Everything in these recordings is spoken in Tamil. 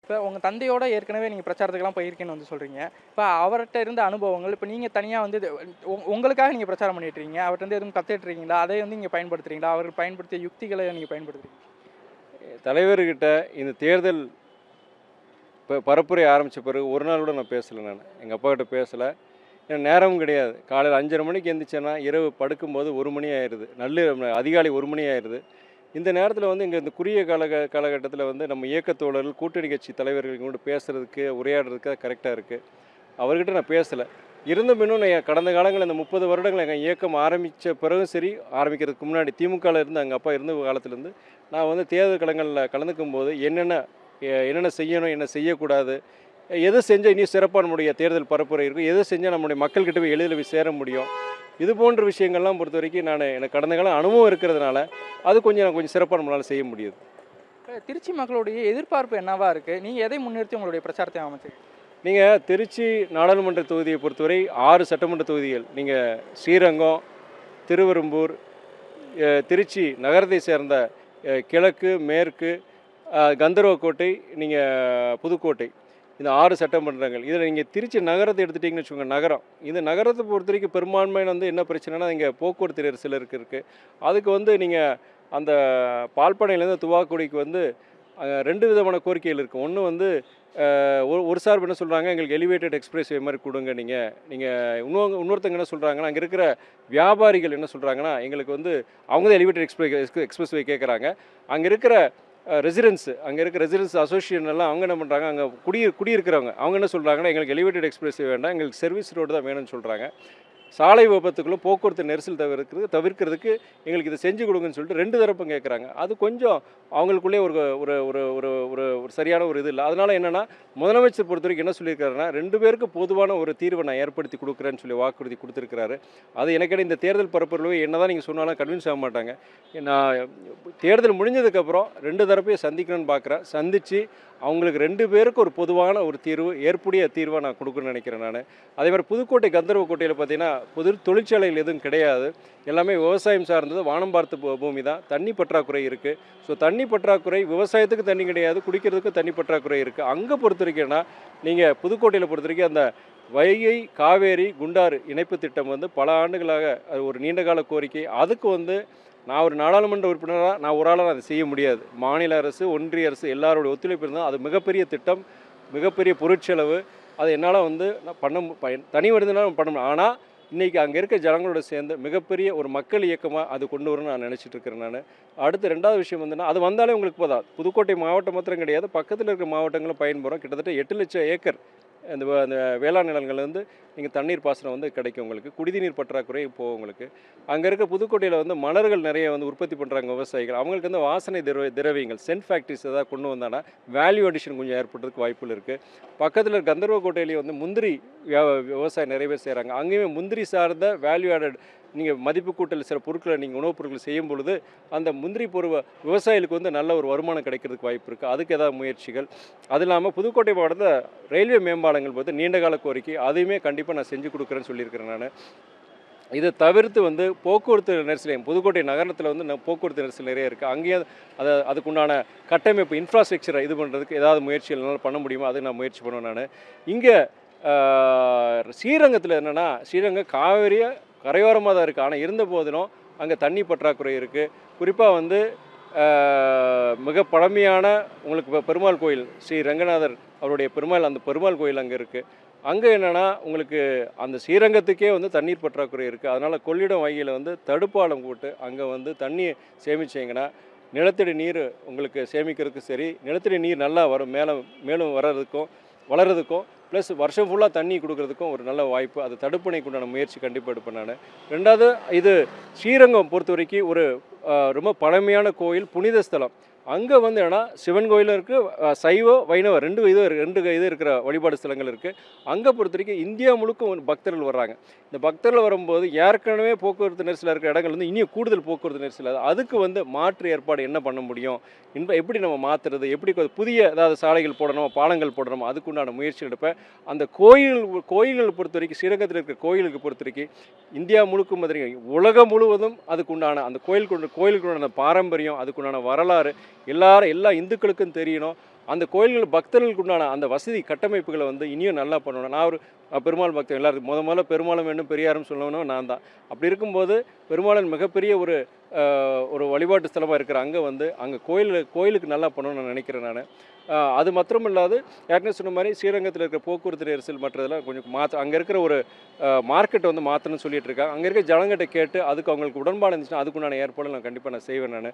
இப்போ உங்கள் தந்தையோட ஏற்கனவே நீங்கள் பிரச்சாரத்துக்கெல்லாம் போயிருக்கேன்னு வந்து சொல்கிறீங்க. இப்போ அவர்ட்ட இருந்த அனுபவங்கள், இப்போ நீங்கள் தனியாக வந்து இது உங்களுக்காக நீங்கள் பிரச்சாரம் பண்ணிட்டு இருக்கீங்க. அவர்ட்ட இருந்து எதுவும் கத்துட்ருக்கீங்களா? அதை வந்து நீங்கள் பயன்படுத்துறீங்களா? அவர் பயன்படுத்திய யுக்திகளை நீங்கள் பயன்படுத்துறீங்களா? தலைவர்கிட்ட இந்த தேர்தல் பரப்புரை ஆரம்பித்த பிறகு ஒரு நாள் கூட நான் பேசலை. எங்கள் அப்பா கிட்ட பேசலை. ஏன்னா நேரமும் கிடையாது. காலையில் 5:30 மணிக்கு எழுந்திரிச்சேன்னா இரவு படுக்கும்போது 1 மணி ஆயிடுது. அதிகாலை 1 மணி ஆயிடுது. இந்த நேரத்தில் வந்து இங்கே இந்த குறுகிய காலகட்டத்தில் வந்து நம்ம இயக்கத் தோழர்கள், கூட்டணி கட்சி தலைவர்கள் கூட பேசுகிறதுக்கு, உரையாடுறதுக்கு கரெக்டாக இருக்குது. அவர்கிட்ட நான் பேசலை. இருந்தும் இன்னும் நான் கடந்த காலங்களில் இந்த 30 வருடங்கள் எங்கள் இயக்கம் ஆரம்பித்த பிறகும் சரி, ஆரம்பிக்கிறதுக்கு முன்னாடி திமுகவில் இருந்து எங்கள் அப்பா இருந்த காலத்துலேருந்து நான் வந்து தேர்தல் களங்களில் கலந்துக்கும் போது என்னென்ன செய்யணும், என்ன செய்யக்கூடாது, எது செஞ்சால் இன்னும் சிறப்பாக நம்முடைய தேர்தல் பரப்புரை இருக்கும், எது செஞ்சால் நம்முடைய மக்கள்கிட்ட போய் எளிதில் போய் சேர முடியும், இது போன்ற விஷயங்கள்லாம் பொறுத்த வரைக்கும் எனக்கு கடந்த காலம் அனுபவம் இருக்கிறதுனால அது கொஞ்சம் சிறப்பாக நம்மளால் செய்ய முடியுது. திருச்சி மக்களுடைய எதிர்பார்ப்பு என்னவா இருக்குது? நீங்கள் எதை முன்னிறுத்தி உங்களுடைய பிரச்சாரத்தை அமைச்சிருக்கீங்க? நீங்கள் திருச்சி நாடாளுமன்ற தொகுதியை பொறுத்தவரை 6 சட்டமன்ற தொகுதிகள், நீங்கள் ஸ்ரீரங்கம், திருவெரும்பூர், திருச்சி நகரத்தை சேர்ந்த கிழக்கு, மேற்கு, கந்தர்வக்கோட்டை, நீங்கள் புதுக்கோட்டை, இந்த 6 சட்டமன்றங்கள். இதில் நீங்கள் திருச்சி நகரத்தை எடுத்துட்டிங்கன்னு வச்சுக்கோங்க. இந்த நகரத்தை பொறுத்த வரைக்கும் பெரும்பான்மையான வந்து என்ன பிரச்சனைனா, இங்கே போக்குவரத்து நெரிசல் இருக்குது. அதுக்கு வந்து நீங்கள் அந்த பால்பனையிலேருந்து துவாக்குடிக்கு வந்து 2 விதமான கோரிக்கைகள் இருக்குது. ஒன்று வந்து ஒரு சார்பு என்ன சொல்கிறாங்க, எங்களுக்கு எலிவேட்டட் எக்ஸ்பிரஸ் வே மாதிரி கொடுங்க. நீங்கள் இன்னொருத்தங்க என்ன சொல்கிறாங்கன்னா, அங்கே இருக்கிற வியாபாரிகள் என்ன சொல்கிறாங்கன்னா, எங்களுக்கு வந்து அவங்க தான் எலிவேட்டட் எக்ஸ்பிரஸ் வே கேட்குறாங்க. அங்கே இருக்கிற ரெசிடென்ஸ் அசோசியேஷன் எல்லாம் அவங்க என்ன பண்ணுறாங்க, அங்கே குடியிருக்கிறவங்க அவங்க என்ன சொல்கிறாங்கன்னா, எங்களுக்கு எலிவேட்டட் எக்ஸ்பிரஸ் வேண்டாம், எங்களுக்கு சர்வீஸ் ரோடு தான் வேணும்னு சொல்கிறாங்க. சாலை விபத்துக்களும் போக்குவரத்து நெரிசல் தவிர்க்கிறதுக்கு எங்களுக்கு இதை செஞ்சு கொடுங்கன்னு சொல்லிட்டு 2 தரப்பும் கேட்குறாங்க. அது கொஞ்சம் அவங்களுக்குள்ளே ஒரு ஒரு ஒரு ஒரு ஒரு ஒரு சரியான ஒரு இது இல்லை. அதனால் என்னென்னா, முதலமைச்சர் பொறுத்த வரைக்கும் என்ன சொல்லியிருக்காருன்னா, 2 பேருக்கு பொதுவான ஒரு தீர்வை நான் ஏற்படுத்தி கொடுக்குறேன்னு சொல்லி வாக்குறுதி கொடுத்துருக்கிறாரு. அது எனக்கு இந்த தேர்தல் பரப்புரையில் என்ன தான் நீங்கள் சொன்னாலும் கன்வின்ஸ் ஆக மாட்டாங்க. நான் தேர்தல் முடிஞ்சதுக்கப்புறம் 2 தரப்பையும் சந்திக்கணும்னு பார்க்குறேன். சந்தித்து அவங்களுக்கு 2 பேருக்கு ஒரு பொதுவான ஒரு தீர்வு, ஏற்புடைய தீர்வை நான் கொடுக்கணும்னு நினைக்கிறேன். அதே மாதிரி புதுக்கோட்டை கந்தர்வக்கோட்டையில் பார்த்தீங்கன்னா தொழிற்சாலைகள் எதுவும் கிடையாது. எல்லாமே விவசாயம் சார்ந்தது, வானம் பார்த்த பூமி தான். தண்ணி பற்றாக்குறை இருக்குது. ஸோ தண்ணி பற்றாக்குறை, விவசாயத்துக்கு தண்ணி கிடையாது, குடிக்கிறதுக்கு தண்ணி பற்றாக்குறை இருக்குது. அங்கே பொறுத்த வரைக்கும்னா, நீங்கள் புதுக்கோட்டையில் பொறுத்த வரைக்கும் அந்த வைகை, காவேரி, குண்டாறு இணைப்பு திட்டம் வந்து பல ஆண்டுகளாக அது ஒரு நீண்டகால கோரிக்கை. அதுக்கு வந்து நான் ஒரு நாடாளுமன்ற உறுப்பினராக நான் ஒரு ஆளாக அதை செய்ய முடியாது. மாநில அரசு, ஒன்றிய அரசு எல்லாரோட ஒத்துழைப்பு இருந்தால் அது மிகப்பெரிய திட்டம், மிகப்பெரிய பொருட்செலவு. அது என்னால் வந்து நான் தனி மனிதனால பண்ண முடியும். ஆனால் இன்றைக்கி அங்கே இருக்க ஜனங்களோட சேர்ந்து மிகப்பெரிய ஒரு மக்கள் இயக்கமாக அது கொண்டு வரணும்னு நான் நினச்சிட்டு இருக்கிறேன். அடுத்து 2வது விஷயம் வந்துன்னா, அது வந்தாலே உங்களுக்கு போதா, புதுக்கோட்டை மாவட்டம் மாத்திரம் கிடையாது, பக்கத்தில் இருக்கிற மாவட்டங்களும் பயன்பெறும். கிட்டத்தட்ட 8 லட்சம் ஏக்கர் அந்த வேளாண் நிலங்கள்லேருந்து நீங்கள் தண்ணீர் பாசனம் வந்து கிடைக்கும். உங்களுக்கு குடிநீர் பற்றாக்குறை போகும். உங்களுக்கு அங்கே இருக்க புதுக்கோட்டையில் வந்து மலர்கள் நிறைய வந்து உற்பத்தி பண்ணுறாங்க விவசாயிகள். அவங்களுக்கு வந்து வாசனை திரவியங்கள், சென்ட் ஃபேக்ட்ரிஸ் ஏதாவது கொண்டு வந்தாங்கன்னா வேல்யூ அடிஷன் கொஞ்சம் ஏற்படுறதுக்கு வாய்ப்புகள் இருக்குது. பக்கத்தில் கந்தர்வக்கோட்டையிலேயே வந்து முந்திரி விவசாயம் நிறைய பேர் செய்கிறாங்க. அங்கேயுமே முந்திரி சார்ந்த வேல்யூ ஆடட் நீங்கள் மதிப்பு கூட்டல் சில பொருட்களை நீங்கள் உணவுப் பொருட்கள் செய்யும் பொழுது அந்த முந்திரி விவசாயிகளுக்கு வந்து நல்ல ஒரு வருமானம் கிடைக்கிறதுக்கு வாய்ப்பு இருக்குது. அதுக்கு ஏதாவது முயற்சிகள். அது இல்லாமல் புதுக்கோட்டை மாவட்டத்தில் ரயில்வே மேம்பாலங்கள் பார்த்து நீண்டகால கோரிக்கை, அதையுமே கண்டிப்பாக நான் செஞ்சு கொடுக்குறேன்னு சொல்லியிருக்கிறேன். இதை தவிர்த்து வந்து போக்குவரத்து நெரிசல், புதுக்கோட்டை நகரத்தில் வந்து போக்குவரத்து நெரிசல் நிறைய இருக்குது. அங்கேயே அதுக்குண்டான கட்டமைப்பு இன்ஃப்ராஸ்ட்ரக்சரை இது பண்ணுறதுக்கு ஏதாவது முயற்சிகள் என்னால் பண்ண முடியுமோ அதை நான் முயற்சி பண்ணுவேன். இங்கே ஸ்ரீரங்கத்தில் என்னென்னா, ஸ்ரீரங்கம் காவிரியை கரையோரமாக தான் இருக்குது. ஆனால் இருந்த போதிலும் அங்கே தண்ணி பற்றாக்குறை இருக்குது. குறிப்பாக வந்து மிக பழமையான உங்களுக்கு இப்போ பெருமாள் கோயில், ஸ்ரீ ரங்கநாதர் அவருடைய அந்த பெருமாள் கோயில் அங்கே இருக்குது. அங்கே என்னென்னா, உங்களுக்கு அந்த ஸ்ரீரங்கத்துக்கே வந்து தண்ணீர் பற்றாக்குறை இருக்குது. அதனால் கொள்ளிடம் வகையில் வந்து தடுப்பாலம் போட்டு அங்கே வந்து தண்ணியை சேமிச்சிங்கன்னா நிலத்தடி நீர் உங்களுக்கு சேமிக்கிறதுக்கு சரி, நிலத்தடி நீர் நல்லா வரும், மேலும் வளர்கிறதுக்கும் ப்ளஸ் வருஷம் ஃபுல்லாக தண்ணி கொடுக்கறதுக்கும் ஒரு நல்ல வாய்ப்பு. அது தடுப்பணைக்கு உண்டான முயற்சி கண்டிப்பாக எடுப்பேன் நான். 2வது, இது ஸ்ரீரங்கம் பொறுத்த வரைக்கும் ஒரு ரொம்ப பழமையான கோயில், புனித ஸ்தலம். அங்கே வந்து என்னன்னா, சிவன் கோயிலும் இருக்குது, சைவ வைணவ 2 இது இருக்கிற வழிபாடு ஸ்தலங்கள் இருக்குது. அங்கே பொறுத்த வரைக்கும் இந்தியா முழுக்க பக்தர்கள் வர்றாங்க. இந்த பக்தர்கள் வரும்போது ஏற்கனவே போக்குவரத்து நெரிசலாக இருக்கிற இடங்கள் வந்து இன்னும் கூடுதல் போக்குவரத்து நெரிசல். அதுக்கு வந்து மாற்று ஏற்பாடு என்ன பண்ண முடியும், எப்படி நம்ம மாற்றுறது, எப்படி புதிய ஏதாவது சாலைகள் போடணும், பாலங்கள் போடணும், அதுக்குண்டான முயற்சி எடுப்பேன். அந்த கோயில்கள் பொறுத்த வரைக்கும், ஸ்ரீரங்கத்தில் இருக்கிற கோயிலுக்கு பொறுத்த வரைக்கும் இந்தியா முழுக்க மாதிரி உலகம் முழுவதும் அதுக்குண்டான அந்த கோயிலுக்குண்டான பாரம்பரியம், அதுக்குண்டான வரலாறு எல்லா இந்துக்களுக்கும் தெரியணும். அந்த கோயில்கள் பக்தர்களுக்கு உண்டான அந்த வசதி கட்டமைப்புகளை வந்து இனியும் நல்லா பண்ணணும். நான் பெருமாள் பக்தன், எல்லாருக்கும் முதல்ல பெருமாளும் வேண்டும் பெரியாரும் சொல்லணும் நான் தான். அப்படி இருக்கும்போது பெருமாளன் மிகப்பெரிய ஒரு வழிபாட்டு ஸ்தலமாக இருக்கிற அங்கே வந்து அங்கே கோயிலுக்கு நல்லா பண்ணணும்னு நான் நினைக்கிறேன் நான். அது மாத்திரம் இல்லாது ஏற்கனவே சொன்ன மாதிரி ஸ்ரீரங்கத்தில் இருக்கிற போக்குவரத்து நெரிசல் மற்றதெல்லாம் கொஞ்சம் அங்கே இருக்கிற ஒரு மார்க்கெட்டை வந்து மாற்றணும்னு சொல்லிட்டு இருக்காங்க. அங்கே இருக்க ஜனங்கிட்ட கேட்டு அதுக்கு அவங்களுக்கு உடன்பாடு இருந்துச்சுன்னா அதுக்குண்டான ஏற்பாடு நான் கண்டிப்பாக செய்வேன் நான்.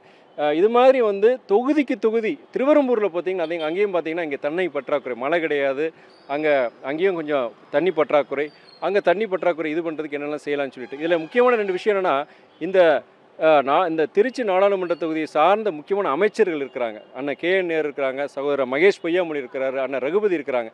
இது மாதிரி வந்து தொகுதிக்கு தொகுதி திருவெரும்பூரில் பார்த்தீங்கன்னா அங்கேயும் பார்த்தீங்கன்னா இங்கே தண்ணி பற்றாக்குறை, மழை கிடையாது, அங்கேயும் கொஞ்சம் தண்ணி பற்றாக்குறை. அங்கே தண்ணி பற்றாக்குறை இது பண்ணுறதுக்கு என்னெல்லாம் செய்யலாம்னு சொல்லிட்டு இதில் முக்கியமான 2 விஷயம் என்னென்னா, இந்த திருச்சி நாடாளுமன்ற தொகுதியை சார்ந்த முக்கியமான அமைச்சர்கள் இருக்கிறாங்க. அண்ணன் KN நேரு இருக்கிறாங்க, சகோதரர் மகேஷ் பொய்யாமொழி இருக்கிறாரு, அண்ணன் ரகுபதி இருக்கிறாங்க.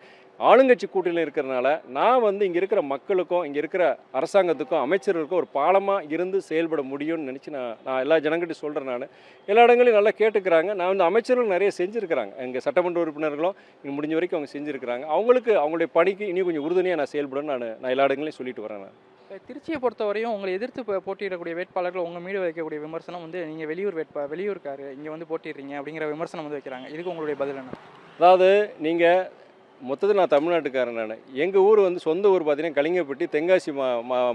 ஆளுங்கட்சி கூட்டணியில் இருக்கிறனால நான் வந்து இங்கே இருக்கிற மக்களுக்கும் இங்கே இருக்கிற அரசாங்கத்துக்கும் அமைச்சர்களுக்கும் ஒரு பாலமாக இருந்து செயல்பட முடியும்னு நினச்சி நான் எல்லா ஜனங்கிட்டையும் சொல்கிறேன். நான் எல்லா இடங்களையும் நல்லா கேட்டுக்கிறாங்க. நான் வந்து அமைச்சர்கள் நிறைய செஞ்சுருக்கிறாங்க, எங்கள் சட்டமன்ற உறுப்பினர்களும் இன்னும் முடிஞ்ச வரைக்கும் அவங்க செஞ்சுருக்கிறாங்க. அவங்களுடைய பணிக்கு இன்னும் கொஞ்சம் உறுதுணையாக நான் செயல்படணும்னு நான் எல்லா இடங்களையும் சொல்லிட்டு வரேன். நான் திருச்சியை பொறுத்தவரையும் உங்களை எதிர்த்து போட்டியிடக்கூடிய வேட்பாளர்கள் உங்கள் மீது வைக்கக்கூடிய விமர்சனம் வந்து நீங்கள் வெளியூர்காரு இங்கே வந்து போட்டிடுறீங்க அப்படிங்கிற விமர்சனம் வந்து வைக்கிறாங்க. இதுக்கு உங்களுடைய பதில் என்ன? அதாவது நீங்கள் மொத்தத்தில் நான் தமிழ்நாட்டுக்காரன். நான் எங்கள் ஊர் வந்து சொந்த ஊர் பார்த்தீங்கன்னா கலிங்கப்பட்டி, தென்காசி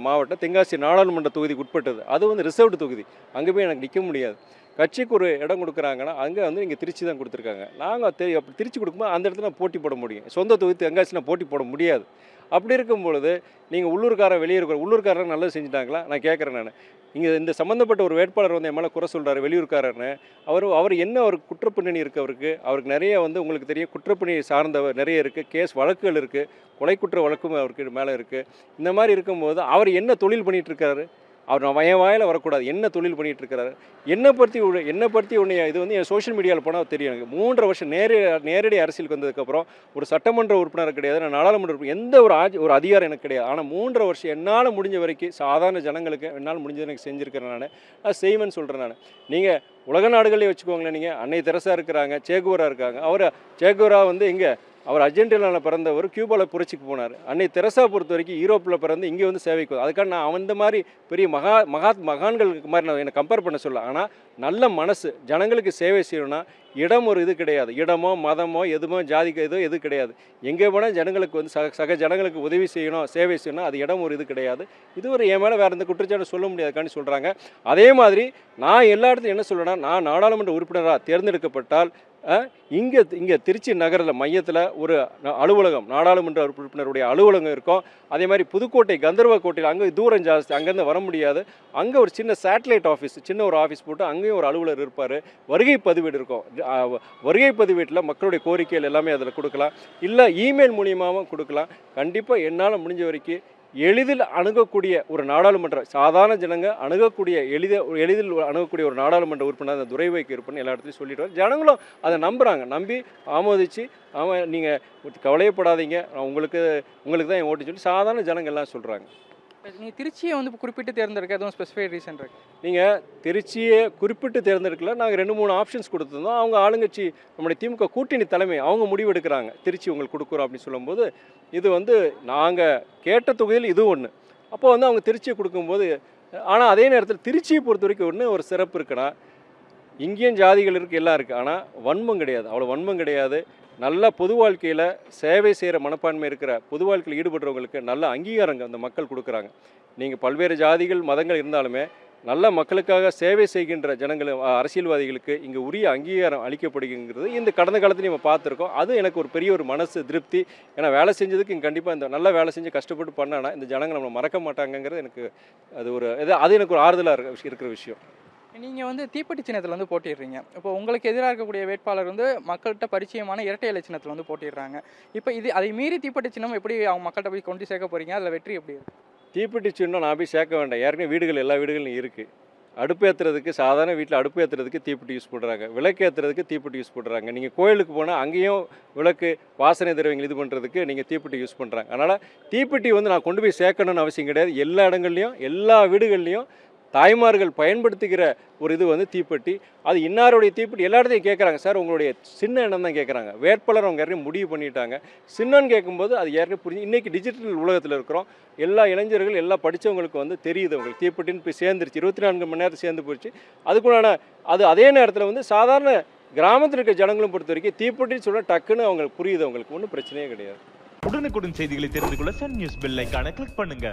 மாவட்டம், தென்காசி நாடாளுமன்ற தொகுதிக்கு உட்பட்டது. அது வந்து ரிசர்வ்டு தொகுதி, அங்கே போய் எனக்கு நிற்க முடியாது. கட்சிக்கு ஒரு இடம் கொடுக்குறாங்கன்னா அங்கே வந்து இங்கே திருச்சி தான் கொடுத்துருக்காங்க. நாங்கள் அப்படி திருச்சி கொடுக்கும்போது அந்த இடத்துல நான் போட்டி போட முடியும். சொந்த தொகுதி தென்காசி நான் போட்டி போட முடியாது. அப்படி இருக்கும் பொழுது நீங்கள் உள்ளூர்காரர் நல்லது செஞ்சுட்டாங்களா நான் கேட்குறேன். நான் இங்கே இந்த சம்மந்தப்பட்ட ஒரு வேட்பாளர் வந்து என் மேலே குறை சொல்கிறாரு வெளியூர்காரர்னு. அவர் என்ன ஒரு குற்றப்பின்னணி இருக்குது அவருக்கு நிறைய வந்து உங்களுக்கு தெரியும் குற்றப்பின்னணி சார்ந்தவர் நிறைய இருக்குது, கேஸ் வழக்குகள் இருக்குது, கொலை குற்ற வழக்கும் அவருக்கு மேலே இருக்குது. இந்த மாதிரி இருக்கும்போது அவர் என்ன தொழில் பண்ணிகிட்ருக்காரு, அவர் என் வாயில் வரக்கூடாது, என்ன தொழில் பண்ணிகிட்டு இருக்கிறாரு, என்னை பற்றி உன்னை இது வந்து என் சோஷியல் மீடியாவில் போனால் தெரியும். எனக்கு 3.5 வருஷம் நேரடி அரசியலுக்கு வந்ததுக்கப்புறம் ஒரு சட்டமன்ற உறுப்பினர் கிடையாது, நான் நாடாளுமன்ற உறுப்பினர், எந்த ஒரு அதிகாரம் எனக்கு கிடையாது. ஆனால் 3.5 வருஷம் என்னால் முடிஞ்ச வரைக்கும் சாதாரண ஜனங்களுக்கு என்னால் முடிஞ்சது எனக்கு செஞ்சுருக்கிறேன். நான் செய்வேன்னு சொல்கிறேன். நான் நீங்கள் உலக நாடுகளே வச்சுக்கோங்களேன், நீங்கள் அன்னை தெரசா இருக்கிறாங்க, சேகுவரா இருக்காங்க. சேகுவரா வந்து இங்கே அவர் அர்ஜென்டினாவில் பிறந்தவர், கியூபாவில் புரட்சிக்கு போனார். அன்னை தெரசா பொறுத்த வரைக்கும் யூரோப்பில் பிறந்து இங்கே வந்து சேவைக்கு. அதுக்காக நான் அந்த மாதிரி பெரிய மகான்களுக்கு மாதிரி நான் என்னை கம்பேர் பண்ண சொல்ல. ஆனால் நல்ல மனசு, ஜனங்களுக்கு சேவை செய்யணும்னா இடம் ஒரு இது கிடையாது, இடமோ மதமோ எதுமோ ஜாதிக்கு எது கிடையாது. எங்கே போனால் ஜனங்களுக்கு வந்து சக ஜனங்களுக்கு உதவி செய்யணும், சேவை செய்யணும், அது இடம் ஒரு இது கிடையாது. இது ஒரு என் மேலே வேறு எந்த குற்றச்சாட்டு சொல்ல முடியாதுக்காண்டி சொல்கிறாங்க. அதே மாதிரி நான் எல்லா இடத்துலையும் என்ன சொல்கிறேன்னா, நான் நாடாளுமன்ற உறுப்பினராக தேர்ந்தெடுக்கப்பட்டால் இங்கே திருச்சி நகரில் மையத்தில் ஒரு அலுவலகம், நாடாளுமன்ற உறுப்பினருடைய அலுவலகம் இருக்கும். அதே மாதிரி புதுக்கோட்டை கந்தர்வ கோட்டையில் அங்கே தூரம் ஜாஸ்தி, அங்கேருந்து வர முடியாது. அங்கே ஒரு சின்ன சேட்டலைட் ஆஃபீஸ், சின்ன ஒரு ஆஃபீஸ் போட்டு அங்கேயும் ஒரு அலுவலர் இருப்பார். வருகை பதிவேடு இருக்கும். வருகை பதிவேட்டில் மக்களுடைய கோரிக்கைகள் எல்லாமே அதில் கொடுக்கலாம், இல்லை இமெயில் மூலியமாகவும் கொடுக்கலாம். கண்டிப்பாக என்னால் முடிஞ்ச வரைக்கும் எளிதில் அணுகக்கூடிய ஒரு நாடாளுமன்ற சாதாரண ஜனங்க எளிதில் அணுகக்கூடிய ஒரு நாடாளுமன்ற உறுப்பினர் அந்த துரைவைக்கு இருப்பேன்னு எல்லா இடத்துலையும் சொல்லிட்டு வர. ஜனங்களும் அதை நம்பி ஆமோதிச்சு நீங்கள் கவலையப்படாதீங்க, உங்களுக்கு தான் என் ஓட்டு சொல்லி சாதாரண ஜனங்க எல்லாம் சொல்கிறாங்க. நீங்கள் திருச்சியை வந்து குறிப்பிட்டு தேர்ந்தெடுக்க எதுவும் ஸ்பெசிஃபைட் ரீசன் இருக்குது? நீங்கள் திருச்சியை குறிப்பிட்டு தேர்ந்தெடுக்கல, நாங்கள் 2-3 ஆப்ஷன்ஸ் கொடுத்துருந்தோம். அவங்க ஆளுங்கட்சி நம்முடைய திமுக கூட்டணி தலைமை அவங்க முடிவெடுக்கிறாங்க, திருச்சி உங்களுக்கு கொடுக்குறோம் அப்படின்னு சொல்லும்போது இது வந்து நாங்கள் கேட்ட தொகுதியில் இது ஒன்று. அப்போ வந்து அவங்க திருச்சியை கொடுக்கும்போது, ஆனால் அதே நேரத்தில் திருச்சியை பொறுத்த வரைக்கும் ஒரு சிறப்பு இருக்குன்னா, இங்கேயும் ஜாதிகள் இருக்குது, எல்லாம் இருக்குது, ஆனால் வன்மம் கிடையாது, அவ்வளோ வன்மம் கிடையாது. நல்ல பொது வாழ்க்கையில் சேவை செய்கிற மனப்பான்மை இருக்கிற பொது வாழ்க்கையில் ஈடுபடுறவங்களுக்கு நல்ல அங்கீகாரங்க அந்த மக்கள் கொடுக்குறாங்க. நீங்கள் பல்வேறு ஜாதிகள் மதங்கள் இருந்தாலுமே நல்ல மக்களுக்காக சேவை செய்கின்ற ஜனங்கள் அரசியல்வாதிகளுக்கு இங்கே உரிய அங்கீகாரம் அளிக்கப்படுகிறது. இந்த கடந்த காலத்துலையும் நம்ம பார்த்துருக்கோம். அது எனக்கு ஒரு பெரிய ஒரு மனசு திருப்தி. ஏன்னா வேலை செஞ்சதுக்கு இங்கே கண்டிப்பாக இந்த நல்ல வேலை செஞ்சு கஷ்டப்பட்டு பண்ணானா இந்த ஜனங்கள் நம்மளை மறக்க மாட்டாங்கங்கிறது எனக்கு அது எனக்கு ஒரு ஆறுதலாக இருக்கிற விஷயம். நீங்கள் வந்து தீப்பெட்டி சின்னத்தில் வந்து போட்டிடுறீங்க. இப்போ உங்களுக்கு எதிராக இருக்கக்கூடிய வேட்பாளர் வந்து மக்கள்கிட்ட பரிச்சயமான இரட்டை இலை சின்னத்தில் வந்து போட்டிடுறாங்க. இப்போ அதை மீறி தீப்பெட்டி சின்னம் எப்படி அவங்க மக்கள்கிட்ட போய் கொண்டு சேர்க்க போகிறீங்க? அதில் வெற்றி எப்படி இருக்குது? தீப்பெட்டி சின்னம் நான் போய் சேர்க்க வேண்டாம், ஏற்கனவே எல்லா வீடுகளும் இருக்குது. அடுப்பு ஏற்றுறதுக்கு சாதாரண வீட்டில் அடுப்பு ஏற்றுறதுக்கு தீப்பெட்டி யூஸ் பண்ணுறாங்க, விளக்கு ஏற்றுறதுக்கு தீப்பெட்டி யூஸ் பண்ணுறாங்க. நீங்கள் கோயிலுக்கு போனால் அங்கேயும் விளக்கு வாசனை திரவியங்கள் இது பண்ணுறதுக்கு நீங்கள் தீப்பெட்டி யூஸ் பண்ணுறாங்க. அதனால் தீப்பெட்டி வந்து நான் கொண்டு போய் சேர்க்கணும்னு அவசியம் கிடையாது. எல்லா இடங்கள்லையும் எல்லா வீடுகள்லையும் தாய்மார்கள் பயன்படுத்துகிற ஒரு இது வந்து தீப்பெட்டி. அது இன்னாருடைய தீப்பெட்டி எல்லா இடத்தையும் கேட்குறாங்க, சார் உங்களுடைய சின்ன எண்ணம் தான் கேட்குறாங்க. வேட்பாளர் அவங்க யாரையும் முடிவு பண்ணிட்டாங்க. சின்னன்னு கேட்கும்போது அது யாருக்கும் புரிஞ்சு. இன்றைக்கி டிஜிட்டல் உலகத்தில் இருக்கிறோம், எல்லா இளைஞர்கள் எல்லா படித்தவங்களுக்கு வந்து தெரியுது, அவங்களுக்கு தீப்பெட்டின்னு போய் சேர்ந்துருச்சு, 24 மணி நேரத்தில் சேர்ந்து போயிடுச்சு. அதுக்குள்ளான அதே நேரத்தில் வந்து சாதாரண கிராமத்தில் இருக்க ஜனங்களும் பொறுத்த வரைக்கும் தீப்பெட்டின்னு சொன்னால் டக்குன்னு அவங்களுக்கு புரியுது, அவங்களுக்கு ஒன்றும் பிரச்சனையே கிடையாது. உடனுக்குடன் செய்திகளை தெரிந்து கொள்ள சன் நியூஸ் பெல் ஐகானை கிளிக் பண்ணுங்க.